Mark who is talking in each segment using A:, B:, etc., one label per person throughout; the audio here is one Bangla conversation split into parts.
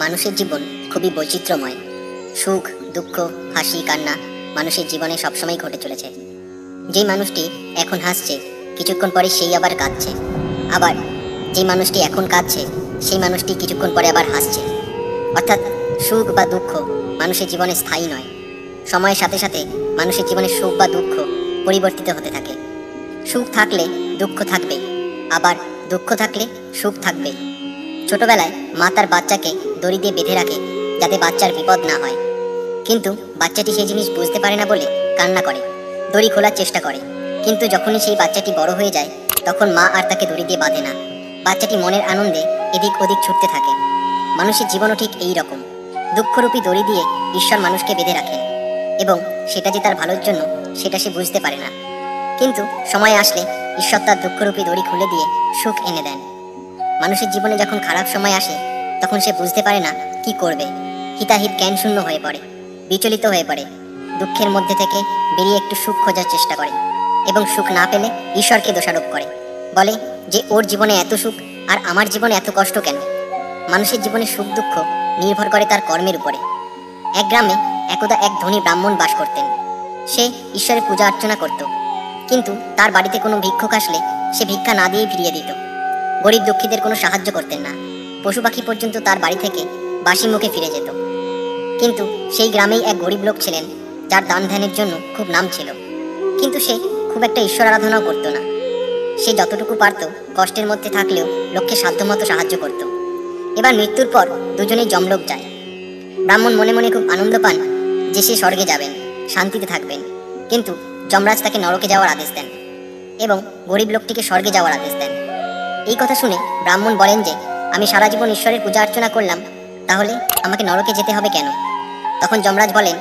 A: মানুষের জীবন খুবই বৈচিত্র্যময়। সুখ, দুঃখ, হাসি, কান্না মানুষের জীবনে সবসময় ঘটে চলেছে। যেই মানুষটি এখন হাসছে কিছুক্ষণ পরে সেই আবার কাঁদছে, আবার যেই মানুষটি এখন কাঁদছে সেই মানুষটি কিছুক্ষণ পরে আবার হাসছে। অর্থাৎ সুখ বা দুঃখ মানুষের জীবনে স্থায়ী নয়। সময়ের সাথে সাথে মানুষের জীবনে সুখ বা দুঃখ পরিবর্তিত হতে থাকে। সুখ থাকলে দুঃখ থাকবে, আবার দুঃখ থাকলে সুখ থাকবে। ছোটবেলায় মা তার বাচ্চাকে দড়ি দিয়ে বেঁধে রাখে যাতে বাচ্চার বিপদ না হয়, কিন্তু বাচ্চাটি সেই জিনিস বুঝতে পারে না বলে কান্না করে, দড়ি খোলার চেষ্টা করে। কিন্তু যখনই সেই বাচ্চাটি বড় হয়ে যায় তখন মা আর তাকে দড়ি দিয়ে বাঁধে না। বাচ্চাটি মনের আনন্দে এদিক ওদিক ছুটতে থাকে। মানুষের জীবনও ঠিক এই রকম। দুঃখরূপী দড়ি দিয়ে ঈশ্বর মানুষকে বেঁধে রাখেন, এবং সেটা যে তার ভালোর জন্য সেটা সে বুঝতে পারে না। কিন্তু সময় আসলে ঈশ্বর তার দুঃখরূপী দড়ি খুলে দিয়ে সুখ এনে দেন। মানুষের জীবনে যখন খারাপ সময় আসে তখন সে বুঝতে পারে না কি করবে। হিতাহিত জ্ঞান শূন্য হয়ে পড়ে, বিচলিত হয়ে পড়ে। দুঃখের মধ্যে থেকে বেরিয়ে একটু সুখ খোঁজার চেষ্টা করে, এবং সুখ না পেলে ঈশ্বরকে দোষারোপ করে, বলে যে ওর জীবনে এত সুখ আর আমার জীবনে এত কষ্ট কেন। মানুষের জীবনে সুখ দুঃখ নির্ভর করে তার কর্মের উপরে। এক গ্রামে একদা এক ধনী ব্রাহ্মণ বাস করতেন। সে ঈশ্বরের পূজা অর্চনা করত, কিন্তু তার বাড়িতে কোনো ভিক্ষুক আসলে সে ভিক্ষা না দিয়েই ফিরিয়ে দিত। গরিব দুঃখীদের কোনো সাহায্য করতেন না। পশু পাখি পর্যন্ত তার বাড়ি থেকে বাসি মুখে ফিরে যেত। কিন্তু সেই গ্রামেই এক গরিব লোক ছিলেন যার দান ধ্যানের জন্য খুব নাম ছিল, কিন্তু সে খুব একটা ঈশ্বর আরাধনাও করতো না। সে যতটুকু পারত কষ্টের মধ্যে থাকলেও লোককে সাধ্যমতো সাহায্য করত। এবার মৃত্যুর পর দুজনেই যমলোক যায়। ব্রাহ্মণ মনে মনে খুব আনন্দ পান যে সে স্বর্গে যাবেন, শান্তিতে থাকবেন, কিন্তু যমরাজ তাকে নরকে যাওয়ার আদেশ দেন এবং গরিব লোকটিকে স্বর্গে যাওয়ার আদেশ দেন। এই কথা শুনে ব্রাহ্মণ বলেন যে আমি সারা জীবন ঈশ্বরের পূজা অর্চনা করলাম, তাহলে আমাকে নরকে যেতে হবে কেন? তখন যমরাজ বলেন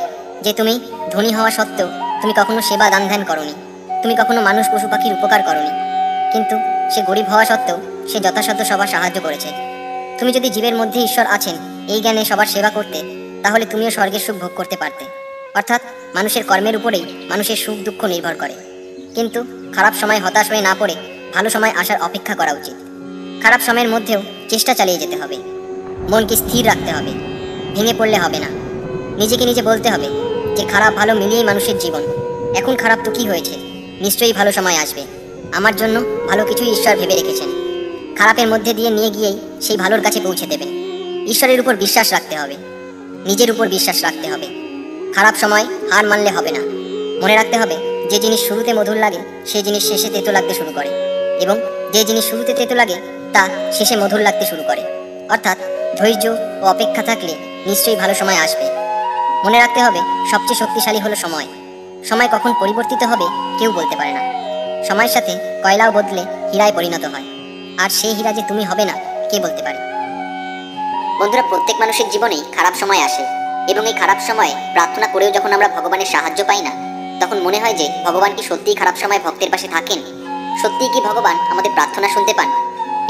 A: যে তুমি ধনী হওয়া সত্ত্বেও তুমি কখনো সেবা দান ধ্যান করনি, তুমি কখনো মানুষ পশু পাখির উপকার করনি, কিন্তু সে গরিব হওয়া সত্ত্বেও সে যথাসাধ্য সবার সাহায্য করেছে। তুমি যদি জীবের মধ্যে ঈশ্বর আছেন এই জ্ঞানে সবার সেবা করতে, তাহলে তুমিও স্বর্গের সুখ ভোগ করতে পারতে। অর্থাৎ মানুষের কর্মের উপরেই মানুষের সুখ দুঃখ নির্ভর করে। কিন্তু খারাপ সময় হতাশ হয়ে না পড়ে ভালো সময় আসার অপেক্ষা করা উচিত। খারাপ সময়ের মধ্যেও চেষ্টা চালিয়ে যেতে হবে, মনকে স্থির রাখতে হবে, ভেঙে পড়লে হবে না। নিজেকে নিজে বলতে হবে যে খারাপ ভালো মিলিয়েই মানুষের জীবন। এখন খারাপ তো কি হয়েছে, নিশ্চয়ই ভালো সময় আসবে, আমার জন্য ভালো কিছুই ঈশ্বর ভেবে রেখেছেন। খারাপের মধ্যে দিয়ে নিয়ে গিয়েই সেই ভালোর কাছে পৌঁছে দেবেন। ঈশ্বরের উপর বিশ্বাস রাখতে হবে, নিজের উপর বিশ্বাস রাখতে হবে। খারাপ সময় হার মানলে হবে না। মনে রাখতে হবে যে জিনিস শুরুতে মধুর লাগে সেই জিনিস শেষে তেতো লাগতে শুরু করে, এবং যে জিনিস শুরুতে তেতো লাগে তা শেষে মধুর লাগতে শুরু করে। অর্থাৎ ধৈর্য ও অপেক্ষা থাকলে নিশ্চয়ই ভালো সময় আসবে। মনে রাখতে হবে সবচেয়ে শক্তিশালী হলো সময়। সময় কখন পরিবর্তিত হবে কেউ বলতে পারে না। সময়ের সাথে কয়লাও বদলে হীরায় পরিণত হয়, আর সেই হীরা যে তুমি হবে না কে বলতে পারে। বন্ধুরা, প্রত্যেক মানুষের জীবনেই খারাপ সময় আসে, এবং এই খারাপ সময়ে প্রার্থনা করেও যখন আমরা ভগবানের সাহায্য পাই না, তখন মনে হয় যে ভগবান কি সত্যিই খারাপ সময় ভক্তের পাশে থাকেন? সত্যিই কি ভগবান আমাদের প্রার্থনা শুনতে পান?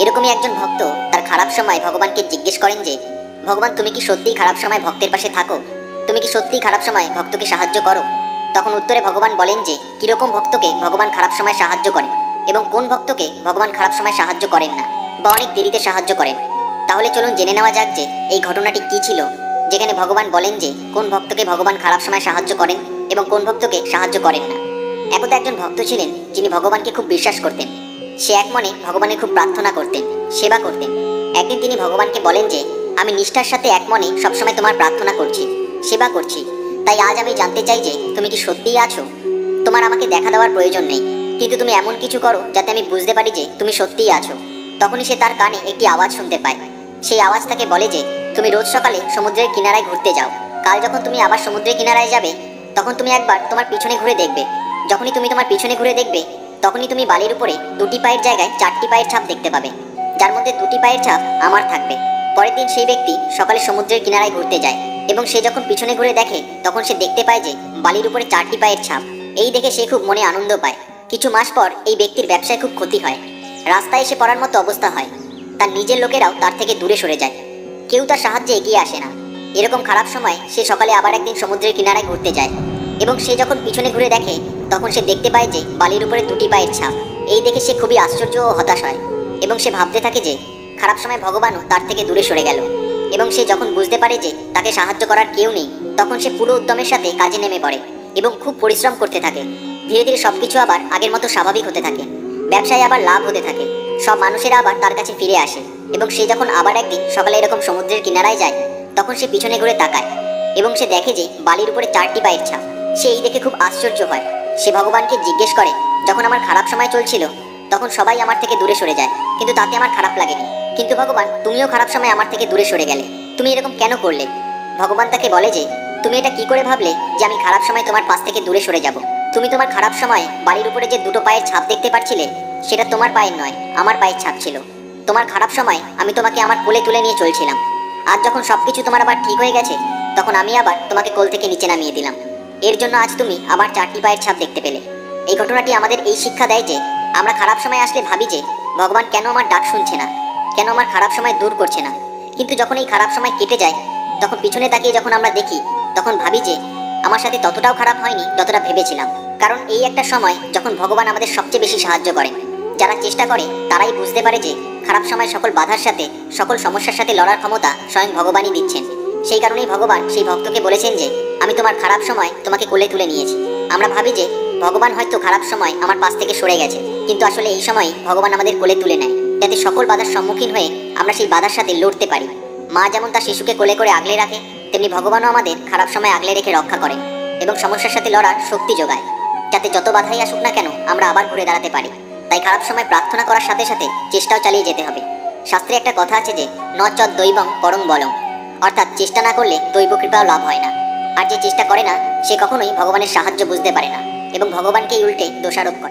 A: এরকমই একজন ভক্ত তার খারাপ সময় ভগবানকে জিজ্ঞেস করেন যে ভগবান, তুমি কি সত্যিই খারাপ সময় ভক্তের পাশে থাকো? তুমি কি সত্যিই খারাপ সময় ভক্তকে সাহায্য করো? তখন উত্তরে ভগবান বলেন যে কিরকম ভক্তকে ভগবান খারাপ সময় সাহায্য করেন, এবং কোন ভক্তকে ভগবান খারাপ সময় সাহায্য করেন না বা অনেক দেরিতে সাহায্য করেন। তাহলে চলুন জেনে নেওয়া যাক যে এই ঘটনাটি কি ছিল, যেখানে ভগবান বলেন যে কোন ভক্তকে ভগবান খারাপ সময় সাহায্য করেন এবং কোন ভক্তকে সাহায্য করেন না। একদা একজন ভক্ত ছিলেন যিনি ভগবানকে খুব বিশ্বাস করতেন। সে এক মনে ভগবানের খুব প্রার্থনা করতেন, সেবা করতেন। একদিন তিনি ভগবানকে বলেন যে আমি নিষ্ঠার সাথে এক মনে সবসময় তোমার প্রার্থনা করছি, সেবা করছি, তাই আজ আমি জানতে চাই যে তুমি কি সত্যিই আছো? তোমার আমাকে দেখা দেওয়ার প্রয়োজন নেই, কিন্তু তুমি এমন কিছু করো যাতে আমি বুঝতে পারি যে তুমি সত্যিই আছো। তখনই সে তার কানে একটি আওয়াজ শুনতে পায়। সেই আওয়াজ তাকে বলে যে তুমি রোজ সকালে সমুদ্রের কিনারায় ঘুরতে যাও। কাল যখন তুমি আবার সমুদ্রের কিনারায় যাবে তখন তুমি একবার তোমার পিছনে ঘুরে দেখবে। যখনই তুমি তোমার পিছনে ঘুরে দেখবে তখনই তুমি বালির উপরে 2টি পায়ের জায়গায় 4টি পায়ের ছাপ দেখতে পাবে, যার মধ্যে 2টি পায়ের ছাপ আমার থাকবে। পরের দিন সেই ব্যক্তি সকালে সমুদ্রের কিনারায় ঘুরতে যায়, এবং সে যখন পিছনে ঘুরে দেখে তখন সে দেখতে পায় যে বালির উপরে 4টি পায়ের ছাপ। এই দেখে সে খুব মনে আনন্দ পায়। কিছু মাস পর এই ব্যক্তির ব্যবসায় খুব ক্ষতি হয়, রাস্তায় এসে পড়ার মতো অবস্থা হয়। তার নিজের লোকেরাও তার থেকে দূরে সরে যায়, কেউ তার সাহায্যে এগিয়ে আসে না। এরকম খারাপ সময় সে সকালে আবার একদিন সমুদ্রের কিনারায় ঘুরতে যায়, এবং সে যখন পিছনে ঘুরে দেখে তখন সে দেখতে পায় যে বালির উপরে 2টি পায়ের ছাপ। এই দেখে সে খুবই আশ্চর্য ও হতাশ হয়, এবং সে ভাবতে থাকে যে খারাপ সময় ভগবানও তার থেকে দূরে সরে গেল। এবং সে যখন বুঝতে পারে যে তাকে সাহায্য করার কেউ নেই, তখন সে পুরো উদ্যমের সাথে কাজে নেমে পড়ে এবং খুব পরিশ্রম করতে থাকে। ধীরে ধীরে সবকিছু আবার আগের মতো স্বাভাবিক হতে থাকে, ব্যবসায় আবার লাভ হতে থাকে, সব মানুষেরা আবার তার কাছে ফিরে আসে। এবং সে যখন আবার একদিন সকালে এরকম সমুদ্রের কিনারায় যায়, তখন সে পিছনে ঘুরে তাকায় এবং সে দেখে যে বালির উপরে 4টি পায়ের ছাপ। সে এই দেখে খুব আশ্চর্য হয়। সে ভগবানকে জিজ্ঞেস করে, যখন আমার খারাপ সময় চলছিল তখন সবাই আমার থেকে দূরে সরে যায়, কিন্তু তাতে আমার খারাপ লাগেনি। কিন্তু ভগবান, তুমিও খারাপ সময় আমার থেকে দূরে সরে গেলে, তুমি এরকম কেন করলে? ভগবান তাকে বলে যে, তুমি এটা কি করে ভাবলে যে আমি খারাপ সময় তোমার পাশ থেকে দূরে সরে যাব? তুমি তোমার খারাপ সময় বালির উপরে যে 2টো পায়ের ছাপ দেখতে পাচ্ছিলে, সেটা তোমার পায়ের নয়, আমার পায়ের ছাপ ছিল। তোমার খারাপ সময় আমি তোমাকে আমার কোলে তুলে নিয়ে চলছিলাম। আজ যখন সবকিছু তোমার আবার ঠিক হয়ে গেছে, তখন আমি আবার তোমাকে কোল থেকে নিচে নামিয়ে দিলাম। এর জন্য আজ তুমি আবার 4টি পায়ের ছাপ দেখতে পেলে। এই ঘটনাটি আমাদের এই শিক্ষা দেয় যে আমরা খারাপ সময় আসলে ভাবি যে ভগবান কেন আমার ডাক শুনছে না, কেন আমার খারাপ সময় দূর করছে না। কিন্তু যখন এই খারাপ সময় কেটে যায়, তখন পিছনে তাকিয়ে যখন আমরা দেখি, তখন ভাবি যে আমার সাথে ততটাও খারাপ হয়নি যতটা ভেবেছিলাম। কারণ এই একটা সময় যখন ভগবান আমাদের সবচেয়ে বেশি সাহায্য করেন। যারা চেষ্টা করে তারাই বুঝতে পারে যে খারাপ সময় সকল বাধার সাথে, সকল সমস্যার সাথে লড়ার ক্ষমতা স্বয়ং ভগবানই দিচ্ছেন। সেই কারণেই ভগবান সেই ভক্তকে বলেছেন যে আমি তোমার খারাপ সময় তোমাকে কোলে তুলে নিয়েছি। আমরা ভাবি যে ভগবান হয়তো খারাপ সময় আমার পাশ থেকে সরে গেছে, কিন্তু আসলে এই সময় ভগবান আমাদের কোলে তুলে নেয়, যাতে সকল বাধার সম্মুখীন হয়ে আমরা সেই বাধার সাথে লড়তে পারি। মা যেমন তার শিশুকে কোলে করে আগলে রাখে, তেমনি ভগবানও আমাদের খারাপ সময় আগলে রেখে রক্ষা করেন এবং সমস্যার সাথে লড়ার শক্তি যোগায়, যাতে যত বাধাই আসুক না কেন আমরা আবার ঘুরে দাঁড়াতে পারি। তাই খারাপ সময় প্রার্থনা করার সাথে সাথে চেষ্টাও চালিয়ে যেতে হবে। শাস্ত্রে একটা কথা আছে যে ন চৎ দৈবং পরং বলং, অর্থাৎ চেষ্টা না করলে দৈব কৃপাও লাভ হয় না। আর যে চেষ্টা করে না সে কখনোই ভগবানের সাহায্য বুঝতে পারে না এবং ভগবানকেই উল্টে দোষারোপ করে।